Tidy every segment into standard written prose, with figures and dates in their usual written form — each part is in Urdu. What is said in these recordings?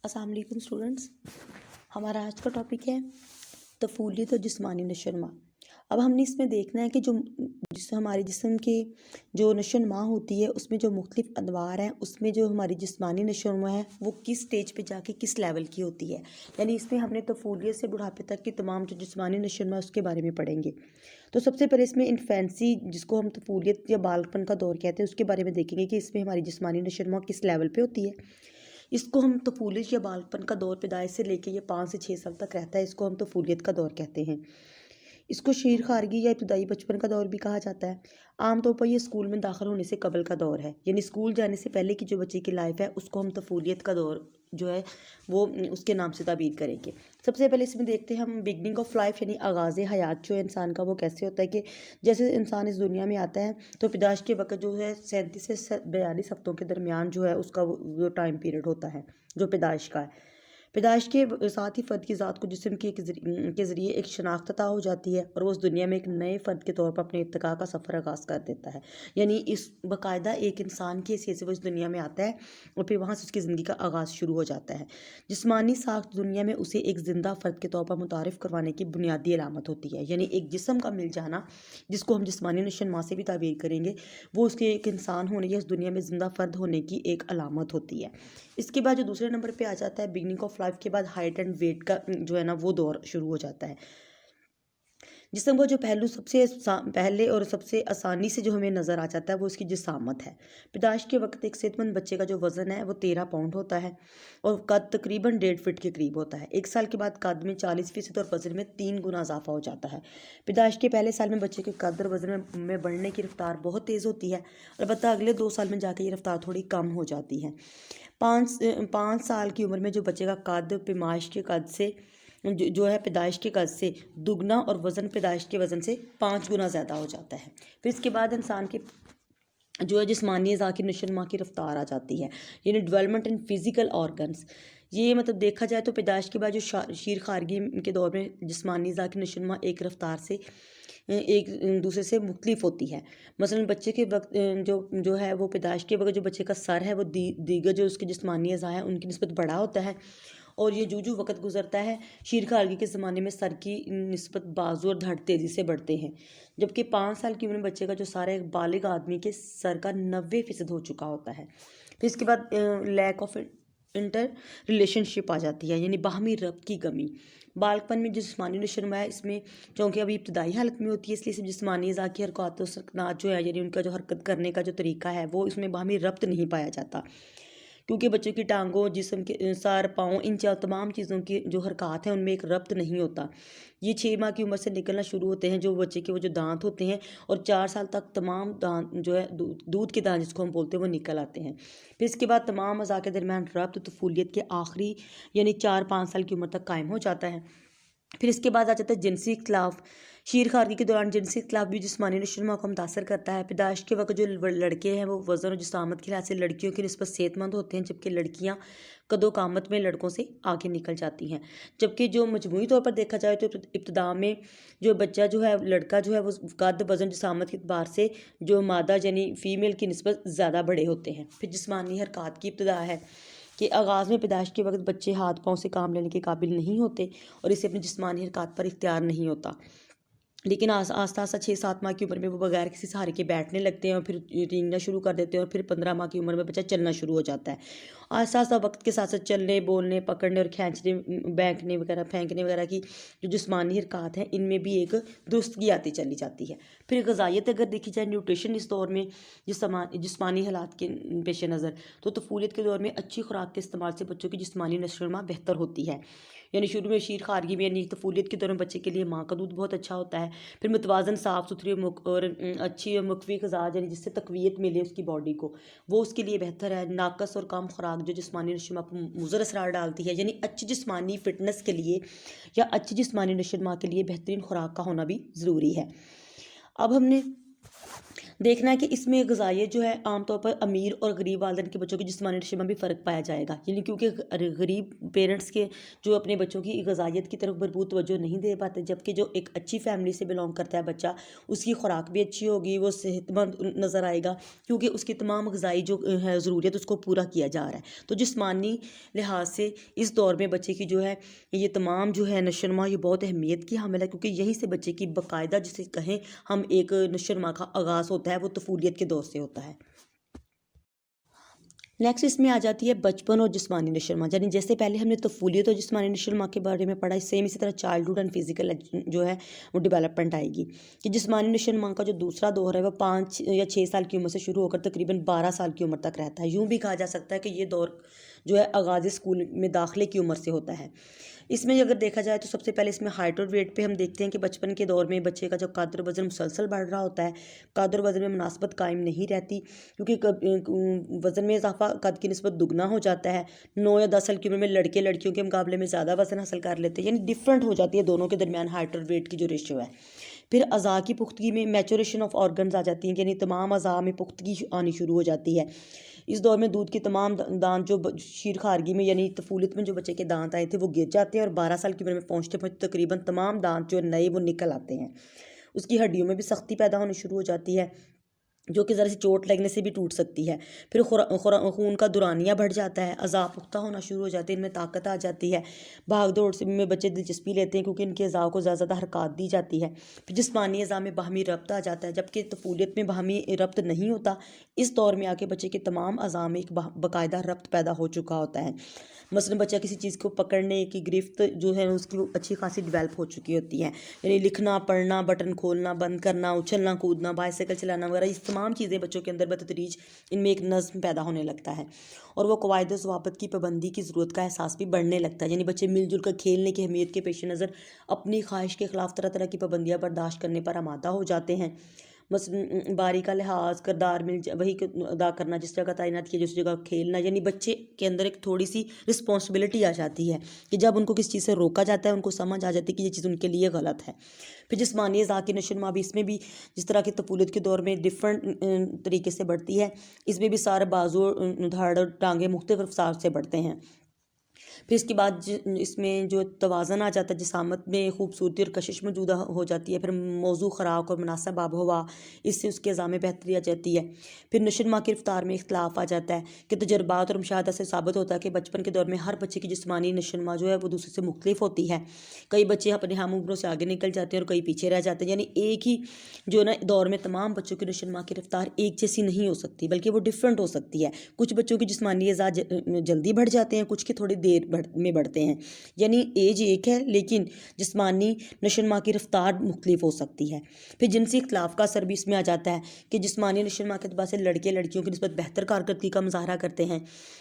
السلام علیکم اسٹوڈنٹس، ہمارا آج کا ٹاپک ہے طفولیت اور جسمانی نشو و نما۔ اب ہم نے اس میں دیکھنا ہے کہ ہمارے جسم کے جو نشو و نما ہوتی ہے اس میں جو مختلف ادوار ہیں، اس میں جو ہماری جسمانی نشو و نما ہے وہ کس سٹیج پہ جا کے کس لیول کی ہوتی ہے۔ یعنی اس میں ہم نے طفولیت سے بڑھاپے تک کی تمام جو جسمانی نشو و نما اس کے بارے میں پڑھیں گے۔ تو سب سے پہلے اس میں انفینسی، جس کو ہم طفولیت یا بالغپن کا دور کہتے ہیں، اس کے بارے میں دیکھیں گے کہ اس میں ہماری جسمانی نشو و نما کس لیول پہ ہوتی ہے۔ اس کو ہم طفولیت یا بالغپن کا دور پیدائش سے لے کے یہ 5 سے 6 سال تک رہتا ہے، اس کو ہم طفولیت کا دور کہتے ہیں۔ اس کو شیر خارگی یا ابتدائی بچپن کا دور بھی کہا جاتا ہے۔ عام طور پر یہ اسکول میں داخل ہونے سے قبل کا دور ہے، یعنی اسکول جانے سے پہلے کی جو بچے کی لائف ہے اس کو ہم طفولیت کا دور جو ہے وہ اس کے نام سے تعبیر کریں گے۔ سب سے پہلے اس میں دیکھتے ہیں ہم بگننگ آف لائف، یعنی آغاز حیات جو ہے انسان کا وہ کیسے ہوتا ہے کہ جیسے انسان اس دنیا میں آتا ہے تو پیدائش کے وقت جو ہے 37 سے 42 ہفتوں کے درمیان جو ہے اس کا وہ ٹائم پیریڈ ہوتا ہے جو پیدائش کا ہے۔ پیدائش کے ساتھ ہی فرد کی ذات کو جسم کے ذریعے ایک شناخت عطا ہو جاتی ہے اور وہ اس دنیا میں ایک نئے فرد کے طور پر اپنے ارتقاء کا سفر آغاز کر دیتا ہے۔ یعنی اس باقاعدہ ایک انسان کی حیثیت سے وہ اس دنیا میں آتا ہے اور پھر وہاں سے اس کی زندگی کا آغاز شروع ہو جاتا ہے۔ جسمانی ساخت دنیا میں اسے ایک زندہ فرد کے طور پر متعارف کروانے کی بنیادی علامت ہوتی ہے، یعنی ایک جسم کا مل جانا جس کو ہم جسمانی نشو و نما سے بھی تعبیر کریں گے، وہ اس کے ایک انسان ہونے یا اس دنیا میں زندہ فرد ہونے کی ایک علامت ہوتی ہے۔ اس کے بعد جو دوسرے نمبر پہ آ جاتا ہے بگننگ آف لائف کے بعد ہائٹ اینڈ ویٹ کا جو ہے نا وہ دور شروع ہو جاتا ہے۔ جسم کا جو پہلو سب سے پہلے اور سب سے آسانی سے جو ہمیں نظر آ جاتا ہے وہ اس کی جسامت ہے۔ پیدائش کے وقت ایک صحت مند بچے کا جو وزن ہے وہ 13 پاؤنڈ ہوتا ہے اور قد تقریباً 1.5 فٹ کے قریب ہوتا ہے۔ 1 سال کے بعد قد میں 40% اور وزن میں 3 گنا اضافہ ہو جاتا ہے۔ پیدائش کے پہلے سال میں بچے کے قد اور وزن میں بڑھنے کی رفتار بہت تیز ہوتی ہے، البتہ اگلے 2 سال میں جا کے یہ رفتار تھوڑی کم ہو جاتی ہے۔ 5 سال کی عمر میں جو بچے کا قد پیمائش کے قد سے جو ہے پیدائش کے قد سے دگنا اور وزن پیدائش کے وزن سے 5 گنا زیادہ ہو جاتا ہے۔ پھر اس کے بعد انسان کے جو ہے جسمانی اعضاء کی نشو و نما کی رفتار آ جاتی ہے، یعنی ڈیولپمنٹ ان فزیکل آرگنز۔ یہ مطلب دیکھا جائے تو پیدائش کے بعد جو شیر خارگی کے دور میں جسمانی اعضاء کی نشو و نما ایک رفتار سے ایک دوسرے سے مختلف ہوتی ہے۔ مثلا بچے کے وقت جو ہے وہ پیدائش کے وقت جو بچے کا سر ہے وہ دیگر جو اس کے جسمانی اعضاء ہیں ان کی نسبت بڑا ہوتا ہے، اور یہ جو وقت گزرتا ہے شیر خارگی کے زمانے میں سر کی نسبت بازو اور دھڑ تیزی سے بڑھتے ہیں، جبکہ 5 سال کی عمر میں بچے کا جو سر ہے ایک بالغ آدمی کے سر کا 90% ہو چکا ہوتا ہے۔ پھر اس کے بعد لیک آف انٹر ریلیشن شپ آ جاتی ہے، یعنی باہمی ربط کی کمی۔ بالغپن میں جسمانی نشو و نما ہے، اس میں چونکہ ابھی ابتدائی حالت میں ہوتی ہے اس لیے صرف جسمانی اعضاء کی حرکات و سکنات جو ہے یعنی ان کا جو حرکت کرنے کا جو طریقہ ہے وہ اس میں باہمی ربط نہیں پایا جاتا، کیونکہ بچوں کی ٹانگوں، جسم کے سر، پاؤں، ان تمام چیزوں کی جو حرکات ہیں ان میں ایک ربط نہیں ہوتا۔ یہ 6 ماہ کی عمر سے نکلنا شروع ہوتے ہیں جو بچے کے وہ جو دانت ہوتے ہیں، اور 4 سال تک تمام دانت جو ہے دودھ کے دانت جس کو ہم بولتے ہیں وہ نکل آتے ہیں۔ پھر اس کے بعد تمام اعضاء کے درمیان ربط طفولیت کے آخری یعنی 4-5 سال کی عمر تک قائم ہو جاتا ہے۔ پھر اس کے بعد آ جاتا ہے جنسی اختلاف۔ شیر خارگی کے دوران جنسی اختلاف بھی جسمانی نشو و نما کو متاثر کرتا ہے۔ پیدائش کے وقت جو لڑکے ہیں وہ وزن اور جسامت کے لحاظ سے لڑکیوں کی نسبت صحت مند ہوتے ہیں، جبکہ لڑکیاں قد و قامت میں لڑکوں سے آگے نکل جاتی ہیں۔ جبکہ جو مجموعی طور پر دیکھا جائے تو ابتدا میں جو بچہ جو ہے لڑکا جو ہے وہ قد، وزن، جسامت کے اعتبار سے جو مادہ یعنی فیمیل کی نسبت زیادہ بڑے ہوتے ہیں۔ پھر جسمانی حرکات کی ابتدا ہے کہ آغاز میں پیدائش کے وقت بچے ہاتھ پاؤں سے کام لینے کے قابل نہیں ہوتے اور اسے اپنی جسمانی حرکات پر اختیار نہیں ہوتا، لیکن آہستہ 6-7 ماہ کی عمر میں وہ بغیر کسی سہارے کے بیٹھنے لگتے ہیں اور پھر رینگنا شروع کر دیتے ہیں، اور پھر 15 ماہ کی عمر میں بچہ چلنا شروع ہو جاتا ہے۔ آہستہ وقت کے ساتھ چلنے، بولنے، پکڑنے اور کھینچنے، پھینکنے وغیرہ کی جو جسمانی حرکات ہیں ان میں بھی ایک درستگی آتی چلی جاتی ہے۔ پھر غذائیت اگر دیکھی جائے، نیوٹریشن اس دور میں جسمانی حالات کے پیش نظر تو طفولیت کے دور میں اچھی خوراک کے استعمال سے بچوں کی جسمانی نشو و نما بہتر ہوتی ہے۔ یعنی شروع میں شیر خارگی میں یعنی طفولیت کے دوران بچے کے لیے ماں کا دودھ بہت اچھا ہوتا ہے، پھر متوازن صاف ستھری اور اچھی اور مقوی غذا یعنی جس سے تقویت ملے اس کی باڈی کو، وہ اس کے لیے بہتر ہے۔ ناقص اور کم خوراک جو جسمانی نشو و نما پر مضر اثرات ڈالتی ہے، یعنی اچھی جسمانی فٹنس کے لیے یا اچھی جسمانی نشو و نما کے لیے بہترین خوراک کا ہونا بھی ضروری ہے۔ اب ہم نے دیکھنا ہے کہ اس میں غذائیت جو ہے عام طور پر امیر اور غریب والدین کے بچوں کی جسمانی نشو میں بھی فرق پایا جائے گا، یعنی کیونکہ غریب پیرنٹس کے جو اپنے بچوں کی غذائیت کی طرف بھرپور توجہ نہیں دے پاتے، جبکہ جو ایک اچھی فیملی سے بلونگ کرتا ہے بچہ، اس کی خوراک بھی اچھی ہوگی، وہ صحت مند نظر آئے گا کیونکہ اس کی تمام غذائی جو ہے ضروریت اس کو پورا کیا جا رہا ہے۔ تو جسمانی لحاظ سے اس دور میں بچے کی جو ہے یہ تمام جو ہے نشو و نما یہ بہت اہمیت کی حامل ہے، کیونکہ یہیں سے بچے کی باقاعدہ جسے کہیں ہم ایک نشو و نما کا آغاز ہوتا ہے وہ طفولیت کے دور سے ہوتا ہے۔ نیکسٹ اس میں آ جاتی ہے بچپن اور جسمانی نشو و نما، یعنی جیسے پہلے ہم نے طفولیت اور جسمانی نشو و نما کے بارے میں پڑھا، سیم اسی طرح چائلڈہڈ اینڈ فزیکل جو ہے وہ ڈیولپمنٹ آئے گی کہ جسمانی نشو و نما کا جو دوسرا دور ہے وہ 5 یا 6 سال کی عمر سے شروع ہو کر تقریباً 12 سال کی عمر تک رہتا ہے۔ یوں بھی کہا جا سکتا ہے کہ یہ دور جو ہے آغاز اسکول میں داخلے کی عمر سے ہوتا ہے۔ اس میں اگر دیکھا جائے تو سب سے پہلے اس میں ہائٹ اور ویٹ پہ ہم دیکھتے ہیں کہ بچپن کے دور میں بچے کا جو قد اور وزن مسلسل بڑھ رہا ہوتا ہے، قد اور وزن میں مناسبت قائم نہیں رہتی، کیونکہ وزن میں اضافہ قد کی نسبت دگنا ہو جاتا ہے۔ 9 یا 10 سال کی عمر میں لڑکے لڑکیوں کے مقابلے میں زیادہ وزن حاصل کر لیتے ہیں، یعنی ڈفرینٹ ہو جاتی ہے دونوں کے درمیان ہائٹ اور ویٹ کی جو ریشو ہے۔ پھر اعضاء کی پختگی میں میچوریشن آف آرگنز آ جاتی ہیں، یعنی تمام اعضاء میں پختگی آنی شروع ہو جاتی ہے۔ اس دور میں دودھ کی تمام دانت جو شیر خارگی میں یعنی طفولیت میں جو بچے کے دانت آئے تھے وہ گر جاتے ہیں، اور 12 سال کی عمر میں پہنچتے تقریباً تمام دانت جو نئے وہ نکل آتے ہیں۔ اس کی ہڈیوں میں بھی سختی پیدا ہونی شروع ہو جاتی ہے، جو کہ ذرا سی چوٹ لگنے سے بھی ٹوٹ سکتی ہے۔ پھر خون کا دورانیہ بڑھ جاتا ہے، اعضاء پختہ ہونا شروع ہو جاتے ہیں، ان میں طاقت آ جاتی ہے، بھاگ دوڑ میں بچے دلچسپی لیتے ہیں کیونکہ ان کے اعضاء کو زیادہ حرکات دی جاتی ہے۔ پھر جسمانی اعضاء میں باہمی ربط آ جاتا ہے، جبکہ طفولیت میں باہمی ربط نہیں ہوتا۔ اس دور میں آ کے بچے کے تمام اعضاء میں ایک باقاعدہ ربط پیدا ہو چکا ہوتا ہے، مثلاً بچہ کسی چیز کو پکڑنے کی گرفت جو ہے اس کی وہ اچھی خاصی ڈیولپ ہو چکی ہوتی ہے، یعنی لکھنا پڑھنا، بٹن کھولنا بند کرنا، اچھلنا کودنا، بائسیکل چلانا وغیرہ، یہ تمام چیزیں بچوں کے اندر بتدریج ان میں ایک نظم پیدا ہونے لگتا ہے، اور وہ قواعد و ضوابط کی پابندی کی ضرورت کا احساس بھی بڑھنے لگتا ہے، یعنی بچے مل جل کر کھیلنے کی اہمیت کے پیش نظر اپنی خواہش کے خلاف طرح طرح کی پابندیاں برداشت کرنے پر آمادہ ہو جاتے ہیں، مثلاً باری کا لحاظ، کردار میں وہی ادا کرنا، جس جگہ تعینات کیا جس جگہ کھیلنا، یعنی بچے کے اندر ایک تھوڑی سی رسپانسبلٹی آ جاتی ہے کہ جب ان کو کس چیز سے روکا جاتا ہے ان کو سمجھ آ جاتی ہے کہ یہ چیز ان کے لیے غلط ہے۔ پھر جسمانی اعضاء کی نشو و نما بھی اس میں بھی جس طرح کی طفولیت کے دور میں ڈفرینٹ طریقے سے بڑھتی ہے، اس میں بھی سارے بازو، دھڑ اور ٹانگیں مختلف رفتار سے بڑھتے ہیں۔ پھر اس کے بعد اس میں جو توازن آ جاتا ہے، جسامت میں خوبصورتی اور کشش موجود ہو جاتی ہے۔ پھر موضوع خوراک اور مناسب آب و ہوا، اس سے اس کے اعضاء میں بہتری آ جاتی ہے۔ پھر نشو و نما کی رفتار میں اختلاف آ جاتا ہے کہ تجربات اور مشاہدہ سے ثابت ہوتا ہے کہ بچپن کے دور میں ہر بچے کی جسمانی نشو و نما جو ہے وہ دوسرے سے مختلف ہوتی ہے، کئی بچے اپنے ہم عمروں سے آگے نکل جاتے ہیں اور کئی پیچھے رہ جاتے ہیں، یعنی ایک ہی جو نا دور میں تمام بچوں کی نشو و نما کی رفتار ایک جیسی نہیں ہو سکتی، بلکہ وہ ڈفرینٹ ہو سکتی ہے۔ کچھ بچوں کی جسمانی اعضاء جلدی بڑھ جاتے ہیں، کچھ کے تھوڑی دیر میں بڑھتے ہیں، یعنی ایج ایک ہے لیکن جسمانی نشو و نما کی رفتار مختلف ہو سکتی ہے۔ پھر جنسی اختلاف کا اثر بھی اس میں آ جاتا ہے کہ جسمانی نشو و نما کے اعتبار سے لڑکے لڑکیوں کی نسبت بہتر کارکردگی کا مظاہرہ کرتے ہیں،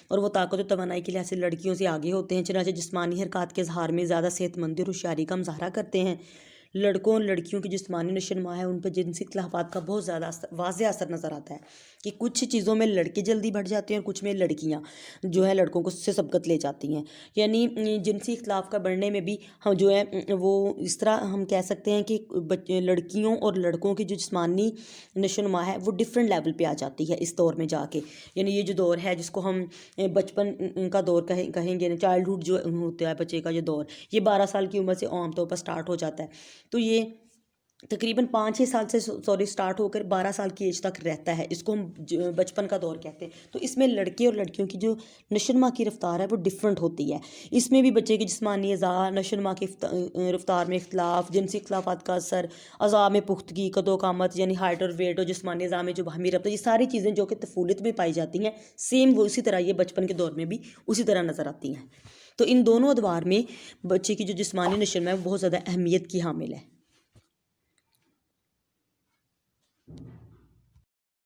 اور وہ طاقت و توانائی کے لحاظ سے لڑکیوں سے آگے ہوتے ہیں، چنانچہ جسمانی حرکات کے اظہار میں زیادہ صحت مندی اور ہوشیاری کا مظاہرہ کرتے ہیں۔ لڑکوں اور لڑکیوں کی جسمانی نشو و نما ہے ان پر جنسی اختلافات کا بہت زیادہ واضح اثر نظر آتا ہے کہ کچھ چیزوں میں لڑکے جلدی بڑھ جاتے ہیں اور کچھ میں لڑکیاں جو ہے لڑکوں کو سے سبقت لے جاتی ہیں، یعنی جنسی اختلاف کا بڑھنے میں بھی ہم جو ہے وہ اس طرح ہم کہہ سکتے ہیں کہ لڑکیوں اور لڑکوں کی جو جسمانی نشو و نما ہے وہ ڈفرینٹ لیول پہ آ جاتی ہے اس دور میں جا کے، یعنی یہ جو دور ہے جس کو ہم بچپن کا دور کہیں گے، چائلڈہڈ جو ہوتا ہے بچے کا یہ دور، یہ 12 سال کی عمر سے عام طور پر سٹارٹ ہو جاتا ہے، تو یہ تقریباً 5-6 سال سے سٹارٹ ہو کر 12 سال کی ایج تک رہتا ہے، اس کو ہم بچپن کا دور کہتے ہیں۔ تو اس میں لڑکے اور لڑکیوں کی جو نشو و نما کی رفتار ہے وہ ڈفرینٹ ہوتی ہے، اس میں بھی بچے کی جسمانی اعضاء، نشو و نما کی رفتار میں اختلاف، جنسی اختلافات کا اثر، اعضاء میں پختگی، قد و قامت یعنی ہائٹ اور ویٹ، اور جسمانی اعضاء میں جو باہمی ربط، یہ ساری چیزیں جو کہ طفولیت میں پائی جاتی ہیں سیم وہ اسی طرح یہ بچپن کے دور میں بھی اسی طرح نظر آتی ہیں۔ تو ان دونوں ادوار میں بچے کی جو جسمانی نشو و نما ہے وہ بہت زیادہ اہمیت کی حامل ہے۔